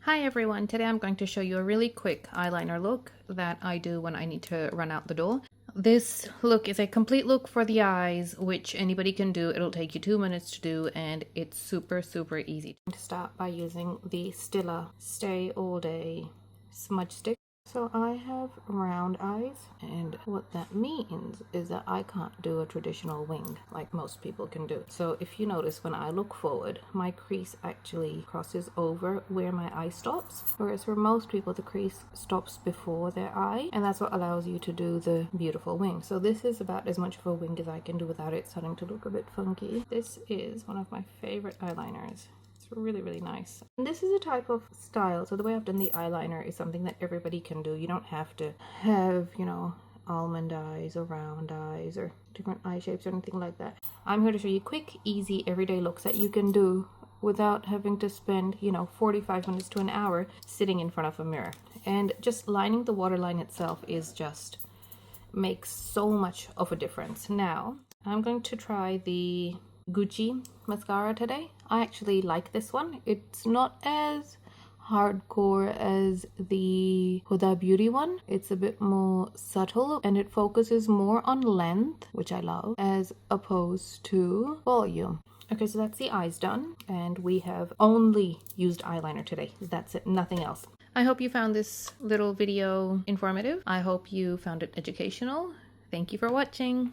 Hi everyone, today I'm going to show you a really quick eyeliner look that I do when I need to run out the door. This look is a complete look for the eyes, which anybody can do. It'll take you 2 minutes to do and it's super easy. I'm going to start by using the Stila Stay All Day Smudge Stick. So I have round eyes, and what that means is that I can't do a traditional wing like most people can do. So if you notice, when I look forward, my crease actually crosses over where my eye stops, whereas for most people the crease stops before their eye, and that's what allows you to do the beautiful wing. So this is about as much of a wing as I can do without it starting to look a bit funky. This is one of my favorite eyeliners. Really nice. And this is a type of style, so the way I've done the eyeliner is something that everybody can do. You don't have to have, almond eyes or round eyes or different eye shapes or anything like that. I'm here to show you quick, easy, everyday looks that you can do without having to spend 45 minutes to an hour sitting in front of a mirror. And just lining the waterline itself is just makes so much of a difference. Now I'm going to try the Gucci mascara today. I actually like this one. It's not as hardcore as the Huda Beauty one. It's a bit more subtle and it focuses more on length, which I love, as opposed to volume. Okay, so that's the eyes done, and we have only used eyeliner today. That's it, nothing else. I hope you found this little video informative. I hope you found it educational. Thank you for watching.